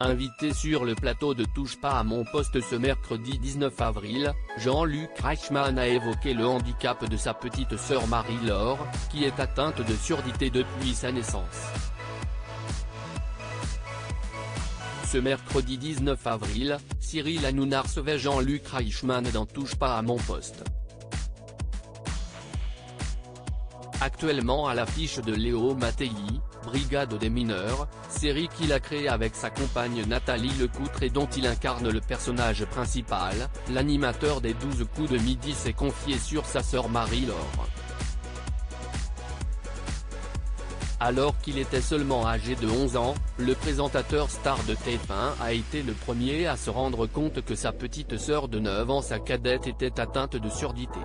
Invité sur le plateau de Touche pas à mon poste ce mercredi 19 avril, Jean-Luc Reichmann a évoqué le handicap de sa petite sœur Marie-Laure, qui est atteinte de surdité depuis sa naissance. Ce mercredi 19 avril, Cyril Hanouna recevait Jean-Luc Reichmann dans Touche pas à mon poste. Actuellement à l'affiche de Léo Mattei, Brigade des mineurs, série qu'il a créée avec sa compagne Nathalie Lecoutre et dont il incarne le personnage principal, l'animateur des 12 coups de midi s'est confié sur sa sœur Marie-Laure. Alors qu'il était seulement âgé de 11 ans, le présentateur star de TF1 a été le premier à se rendre compte que sa petite sœur de 9 ans, sa cadette, était atteinte de surdité.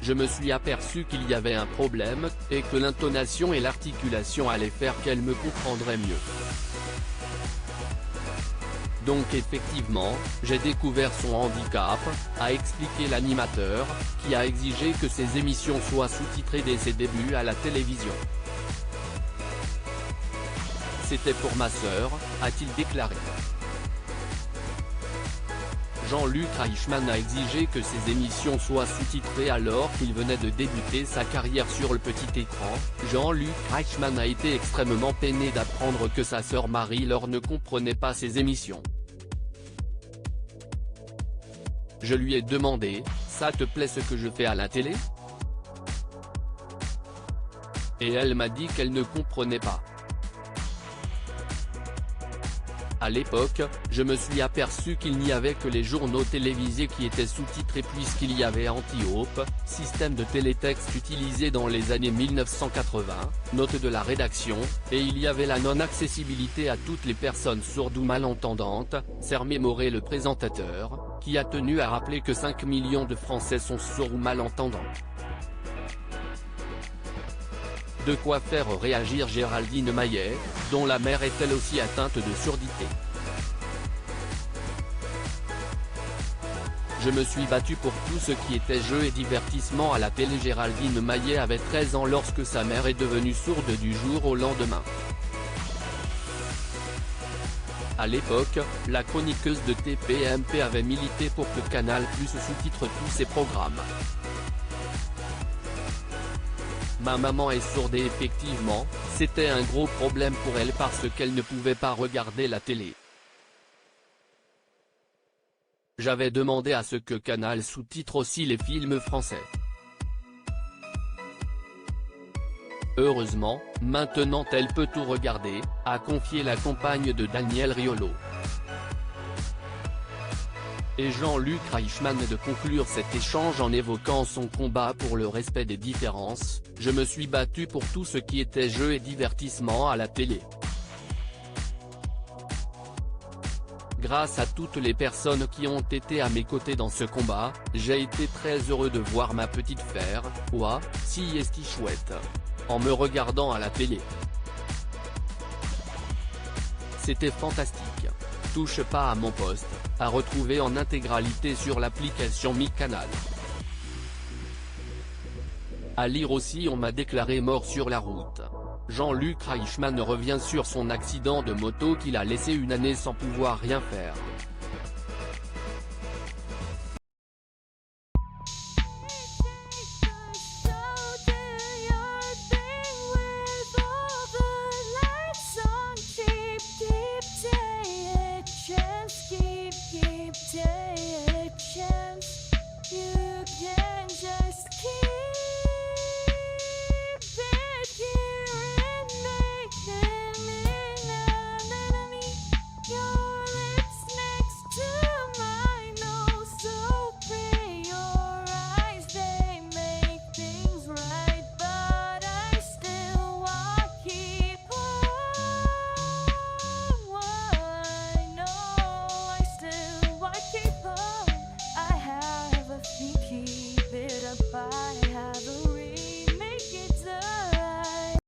Je me suis aperçu qu'il y avait un problème, et que l'intonation et l'articulation allaient faire qu'elle me comprendrait mieux. Donc effectivement, j'ai découvert son handicap, a expliqué l'animateur, qui a exigé que ses émissions soient sous-titrées dès ses débuts à la télévision. C'était pour ma sœur, a-t-il déclaré. Jean-Luc Reichmann a exigé que ses émissions soient sous-titrées alors qu'il venait de débuter sa carrière sur le petit écran. Jean-Luc Reichmann a été extrêmement peiné d'apprendre que sa sœur Marie-Laure ne comprenait pas ses émissions. Je lui ai demandé, ça te plaît ce que je fais à la télé? Et elle m'a dit qu'elle ne comprenait pas. À l'époque, je me suis aperçu qu'il n'y avait que les journaux télévisés qui étaient sous-titrés puisqu'il y avait Anti-Hope, système de télétexte utilisé dans les années 1980, note de la rédaction, et il y avait la non-accessibilité à toutes les personnes sourdes ou malentendantes, s'est remémoré le présentateur, qui a tenu à rappeler que 5 millions de Français sont sourds ou malentendants. De quoi faire réagir Géraldine Maillet, dont la mère est elle aussi atteinte de surdité. Je me suis battu pour tout ce qui était jeu et divertissement à la télé. Géraldine Maillet avait 13 ans lorsque sa mère est devenue sourde du jour au lendemain. À l'époque, la chroniqueuse de TPMP avait milité pour que Canal+ sous-titre tous ses programmes. Ma maman est sourde et effectivement, c'était un gros problème pour elle parce qu'elle ne pouvait pas regarder la télé. J'avais demandé à ce que Canal sous-titre aussi les films français. Heureusement, maintenant elle peut tout regarder, a confié la compagne de Daniel Riolo. Et Jean-Luc Reichmann de conclure cet échange en évoquant son combat pour le respect des différences. Je me suis battu pour tout ce qui était jeu et divertissement à la télé. Grâce à toutes les personnes qui ont été à mes côtés dans ce combat, j'ai été très heureux de voir ma petite faire « Ouah, si est-ce chouette » en me regardant à la télé. C'était fantastique. Touche pas à mon poste, à retrouver en intégralité sur l'application MyCanal. À lire aussi on m'a déclaré mort sur la route. Jean-Luc Reichmann revient sur son accident de moto qu'il a laissé une année sans pouvoir rien faire. Keep